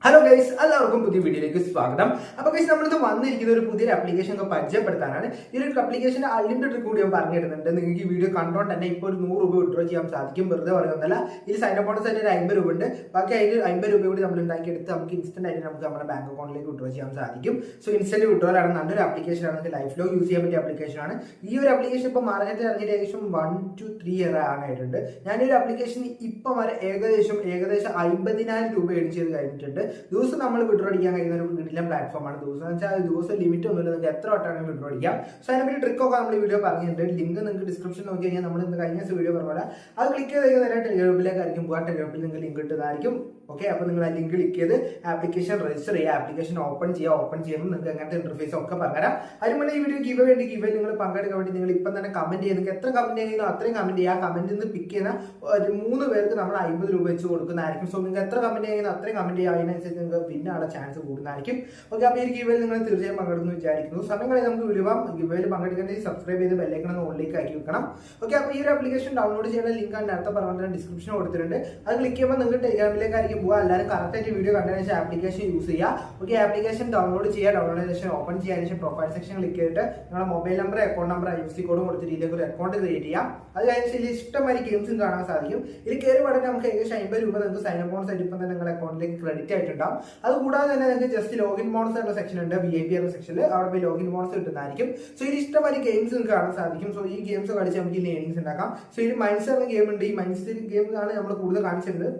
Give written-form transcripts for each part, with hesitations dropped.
Hello guys, എല്ലാവർക്കും പുതിയ വീഡിയോയിലേക്ക് സ്വാഗതം. അപ്പോൾ ഗൈസ്, നമ്മളിത് വന്നിരിക്കുന്ന ഒരു പുതിയൊരു ആപ്ലിക്കേഷൻ ഒക്കെ പരിചയപ്പെടുത്താനാണ്. ഈ ഒരു ആപ്ലിക്കേഷന്റെ അൺലിമിറ്റഡ് കൂടി ഞാൻ പറഞ്ഞു തരുന്നുണ്ട്. നിങ്ങൾക്ക് ഈ വീഡിയോ കണ്ടോണ്ട് തന്നെ ഇപ്പോൾ ഒരു 100 രൂപ വിഡ്രോ ചെയ്യാൻ സാധിക്കും. വെറുതെ പറയുന്നതല്ല. ഇതിൽ സൈൻ അപ്പ് ബോണസ് ആയിട്ട് ഒരു 50 രൂപ ഉണ്ട്. ബാക്കി അതിൽ 50 രൂപ കൂടി നമ്മൾ ഉണ്ടാക്കിയെടുത്ത് നമുക്ക് ഇൻസ്റ്റന്റ് ആയിട്ട് നമുക്ക് നമ്മുടെ ബാങ്ക് അക്കൗണ്ടിലേക്ക് വിഡ്രോ ചെയ്യാൻ സാധിക്കും. സോ ഇൻസ്റ്റന്റ് വിഡ്രോൽ ആണ്, നല്ലൊരു ആപ്ലിക്കേഷൻ ആണ്. ലൈഫ് ലോങ് യൂസ് ചെയ്യാൻ പറ്റിയ ആപ്ലിക്കേഷൻ ആണ്. ഈ ഒരു ആപ്ലിക്കേഷൻ ഇപ്പോൾ മാർക്കറ്റിൽ ഇറങ്ങിയിട്ട് ഏകദേശം 1 to 3 ഇയർ ആകാനായിട്ടുണ്ട്. ഞാൻ ഈ ഒരു ആപ്ലിക്കേഷൻ ഇപ്പം വരെ ഏകദേശം 50,000 രൂപ ഏൺ ചെയ്ത് കഴിഞ്ഞിട്ടുണ്ട്. ദിവസം നമ്മൾ വിഡ്രോ അടിക്കാൻ കഴിയുന്ന ഒരു കിടിലൻ പ്ലാറ്റ്ഫോമാണ്. ദിവസം ലിമിറ്റ് ഒന്നുമില്ല, നിങ്ങൾക്ക് എത്ര വട്ടാണെങ്കിലും വിഡ്രോ അടിക്കാം. സോ അതിനെപ്പറ്റി ട്രിക്കൊക്കെ നമ്മൾ ഈ വീഡിയോ പറഞ്ഞിട്ടുണ്ട്. ലിങ്ക് നിങ്ങൾക്ക് ഡിസ്ക്രിപ്ഷൻ നോക്കി കഴിഞ്ഞാൽ നമ്മൾ ഇന്ന് കഴിഞ്ഞ വീഡിയോ പറഞ്ഞ അത് ക്ലിക്ക് ചെയ്ത് കഴിഞ്ഞാൽ നേരെ ടെലിഗ്രാമിലേക്കായിരിക്കും പോകുക. ടെലിഗ്രാമിൽ നിങ്ങൾക്ക് ലിങ്ക് കിട്ടുന്നതായിരിക്കും. ഓക്കെ, അപ്പോൾ നിങ്ങൾ ആ ലിങ്ക് ക്ലിക്ക് ചെയ്ത് ആപ്ലിക്കേഷൻ രജിസ്റ്റർ ചെയ്യുക, ആപ്ലിക്കേഷൻ ഓപ്പൺ ചെയ്യുമ്പോൾ നിങ്ങൾക്ക് അങ്ങനത്തെ ഇന്റർഫേസ് ഒക്കെ പറഞ്ഞുതരാം. അതിന് മുന്നേ ഈ വീഡിയോ ഗിവ് നിങ്ങൾ പങ്കെടുക്കാൻ വേണ്ടി നിങ്ങൾ ഇപ്പം തന്നെ കമന്റ് ചെയ്യുക. നിങ്ങൾക്ക് എത്ര കമന്റ് ചെയ്യുന്നോ അത്രയും കമന്റ് ചെയ്യുക. കമന്റിൽ നിന്ന് പിക്ക് ചെയ്യുന്ന 3 പേർക്ക് നമ്മൾ 50 രൂപ വെച്ച് കൊടുക്കുന്നതായിരിക്കും. സോ നിങ്ങൾക്ക് എത്ര കമന്റ് ചെയ്യുന്നോ അത്രയും കമന്റ് ചെയ്യുക. അതിനനുസരിച്ച് നിങ്ങൾക്ക് വിന്നാനുള്ള ചാൻസ് കൂടുന്നതായിരിക്കും. ഓക്കെ, അപ്പോൾ ഈ ഗിവേയിൽ നിങ്ങൾ തീർച്ചയായും പങ്കെടുക്കുന്നു വിചാരിക്കുന്നു. സമയങ്ങളിൽ നമുക്ക് വിടുവാം. ഗിവേയിൽ പങ്കെടുക്കേണ്ടത് സബ്സ്ക്രൈബ് ചെയ്ത് ബെല്ലൈക്കൺ ഓൺലൈക്ക് ആക്കി വെക്കണം. ഓക്കെ, അപ്പോൾ ഈ ഒരു ആപ്ലിക്കേഷൻ ഡൗൺലോഡ് ചെയ്യുന്ന ലിങ്ക് ആണ് നേരത്തെ പറഞ്ഞ ഡിസ്ക്രിപ്ഷൻ കൊടുത്തിട്ടുണ്ട്. അത് ക്ലിക്ക് ചെയ്യുമ്പോൾ നിങ്ങൾക്ക് ടെലിഗ്രാമിലേക്കായിരിക്കും പോകുക. എല്ലാവരും കറക്റ്റായിട്ട് വീഡിയോ കണ്ടതിന് ശേഷം ആപ്ലിക്കേഷൻ യൂസ് ചെയ്യുക. ഓക്കെ, ആപ്ലിക്കേഷൻ ഡൗൺലോഡ് ചെയ്യുക. ഡൗൺലോഡ് ചെയ്ത ഓപ്പൺ ചെയ്യാൻ ശേഷം പ്രൊഫൈൽ സെക്ഷൻ ക്ലിക്ക് ചെയ്തിട്ട് നിങ്ങളുടെ mobile number, account number, IFSC കോഡും കൊടുത്തിട്ട് ഇതിലേക്ക് ഒരു അക്കൗണ്ട് ക്രിയേറ്റ് ചെയ്യാം. അത് കഴിഞ്ഞ ശേഷം ഇഷ്ടംമാതിരി ഗെയിംസും കാണാൻ സാധിക്കും. ഇതിൽ കയറി പാടെ നമുക്ക് ഏകദേശം 50 രൂപ നിങ്ങൾക്ക് സൈൻ അപ്പ് ബോണസ് ആയിട്ട് ഇപ്പം തന്നെ നിങ്ങളുടെ അക്കൗണ്ടിലേക്ക് ക്രെഡിറ്റ് ആയിട്ടുണ്ടാവും. അത് കൂടാതെ തന്നെ നിങ്ങൾക്ക് ജസ്റ്റ് ലോഗിൻ ബോണസ് എന്ന സെക്ഷൻ ഉണ്ട്, VIP എന്ന സെക്ഷനിൽ. അവിടെ പോയി ലോഗിൻ ബോണസ് കിട്ടുന്നതായിരിക്കും. സോ ഇതിൽ ഇഷ്ടംമാതിരി ഗെയിംസ് നിങ്ങൾക്ക് കാണാൻ സാധിക്കും. സോ ഈ ഗെയിംസ് കളിച്ച് നമുക്ക് ഈ ഏർണിങ്സ് ഉണ്ടാക്കാം. സോ ഇതിൽ മൈൻസ് എന്ന ഗെയിം ഉണ്ട്. ഈ മൈൻസ് ഗെയിം ആണ് നമ്മൾ കൂടുതൽ കാണിച്ചിട്ടുണ്ട്.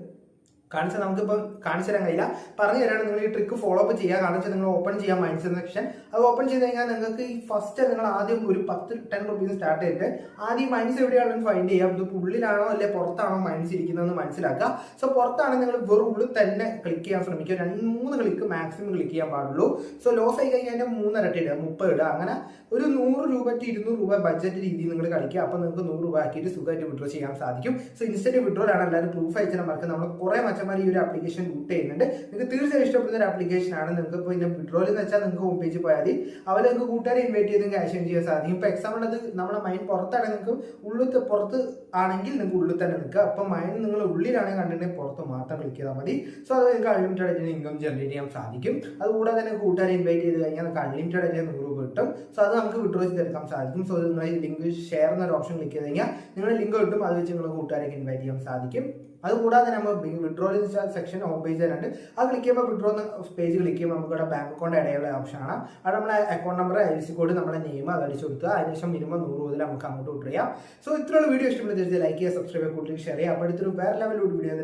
നമുക്കിപ്പോൾ കാണിച്ചു തരാൻ കഴിയില്ല, പറഞ്ഞു തരാണ്. നിങ്ങൾ ഈ ട്രിക്ക് ഫോളോ അപ്പ് ചെയ്യുക. കാണിച്ചാൽ നിങ്ങൾ ഓപ്പൺ ചെയ്യാം മൈൻഡ്സ് സെക്ഷൻ. അത് ഓപ്പൺ ചെയ്ത് കഴിഞ്ഞാൽ നിങ്ങൾക്ക് ഈ ഫസ്റ്റ് നിങ്ങൾ ആദ്യം ഒരു 10 റുപ്പീസ് സ്റ്റാർട്ട് ചെയ്തിട്ട് ആദ്യം മൈൻഡ്സ് എവിടെയാണെന്ന് ഫൈൻഡ് ചെയ്യാം. ഇത് ഉള്ളിലാണോ അല്ലെ പുറത്താണോ മൈൻഡ്സ് ഇരിക്കുന്നതെന്ന് മനസ്സിലാക്കുക. സോ പുറത്താണെങ്കിൽ നിങ്ങൾ വെറും ഉള്ളിൽ തന്നെ ക്ലിക്ക് ചെയ്യാൻ ശ്രമിക്കുക. 2-3 ക്ലിക്ക് മാക്സിമം ക്ലിക്ക് ചെയ്യാൻ പാടുള്ളൂ. സോ ലോസ് ആയി കഴിഞ്ഞാൽ അതിന്റെ 3 ഇരട്ടി ഇടുക, 30 ഇടുക. അങ്ങനെ ഒരു 100 രൂപ to 200 രൂപ ബഡ്ജറ്റ് രീതിയിൽ നിങ്ങൾ കളിക്കുക. അപ്പോൾ നിങ്ങൾക്ക് 100 രൂപ ആക്കിയിട്ട് സുഖമായിട്ട് വിഡ്രോ ചെയ്യാൻ സാധിക്കും. സോ ഇൻസ്റ്റന്റ് വിഡ്രോൾ ആണ്. എല്ലാവരും പ്രൂഫ് അയച്ചാൽ മറക്കുക. നമ്മൾ കുറെ മച്ചന്മാർ ഈ ഒരു ആപ്ലിക്കേഷൻ യൂട്ട് ചെയ്യുന്നുണ്ട്. നിങ്ങൾക്ക് തീർച്ചയായും ഇഷ്ടപ്പെടുന്ന ഒരു ആപ്ലിക്കേഷൻ ആണ്. നിങ്ങൾക്ക് ഇപ്പോൾ ഇതിന്റെ വിഡ്രോൾ എന്ന് വെച്ചാൽ നിങ്ങൾക്ക് ഹോം പേജ് പോയാൽ മതി. അവർ നിങ്ങൾക്ക് കൂട്ടുകാരെ ഇൻവൈറ്റ് ചെയ്തും ക്യാഷ് ഏൺ ചെയ്യാൻ സാധിക്കും. ഇപ്പോൾ എക്സാമ്പിൾ അത് നമ്മുടെ മൈൻഡ് പുറത്താണെങ്കിൽ നിങ്ങൾക്ക് പുറത്ത് ആണെങ്കിൽ നിങ്ങൾക്ക് ഉള്ളിൽ തന്നെ നിൽക്കുക. അപ്പോൾ മൈൻഡ് നിങ്ങൾ ഉള്ളിലാണെങ്കിൽ കണ്ടിട്ടുണ്ടെങ്കിൽ പുറത്ത് മാത്രം ക്ലിക്ക് ചെയ്താൽ മതി. സോ അത് നിങ്ങൾക്ക് അൺലിമിറ്റഡ് ആയിട്ട് ഇൻകം ജനറേറ്റ് ചെയ്യാൻ സാധിക്കും. അതുകൂടാതെ തന്നെ കൂട്ടുകാരെ ഇൻവൈറ്റ് ചെയ്ത് കഴിഞ്ഞാൽ നിങ്ങൾക്ക് അൺലിമിറ്റഡ് ആയിട്ട് 100 രൂപ കിട്ടും. സോ അത് നമുക്ക് വിഡ്രോ ചെയ്തെടുക്കാൻ സാധിക്കും. സോ നിങ്ങൾ ലിങ്ക് ഷെയർ എന്നൊരു ഓപ്ഷൻ ക്ലിക്ക് ചെയ്ത് കഴിഞ്ഞാൽ നിങ്ങളുടെ ലിങ്ക് കിട്ടും. അത് വെച്ച് നിങ്ങൾ കൂട്ടുകാരേക്ക് ഇൻവൈറ്റ് ചെയ്യാൻ സാധിക്കും. അതുകൂടാതെ നമ്മൾ വിഡ്രോ സെക്ഷൻ ഹോം പേജ് തന്നെയുണ്ട്. അത് ക്ലിക്ക് ചെയ്യുമ്പോൾ വിഡ്രോ പേജ് ക്ലിക്ക് ചെയ്യുമ്പോൾ നമുക്ക് ഇവിടെ ബാങ്ക് അക്കൗണ്ട് ആഡ് ചെയ്യാനുള്ള ഓപ്ഷൻ ആണ്. അവിടെ നമ്മളെ അക്കൗണ്ട് നമ്പർ, IFSC കോഡ്, നമ്മുടെ നെയിം അത് അടിച്ചു കൊടുക്കുക. അതിനുശേഷം മിനിമം 100 മുതൽ നമുക്ക് അങ്ങോട്ട് വിഡ്രോ ചെയ്യാം. സോ ഇത്രയുള്ള വീഡിയോ ഇഷ്ടപ്പെടുന്ന ലൈക്ക് ചെയ്യുക, സബ്സ്ക്രൈബ് ചെയ്യുക, കൂടുതൽ ഷെയർ ചെയ്യുക. അപ്പോൾ അടുത്തൊരു വേറെ ലെവൽ വീഡിയോ.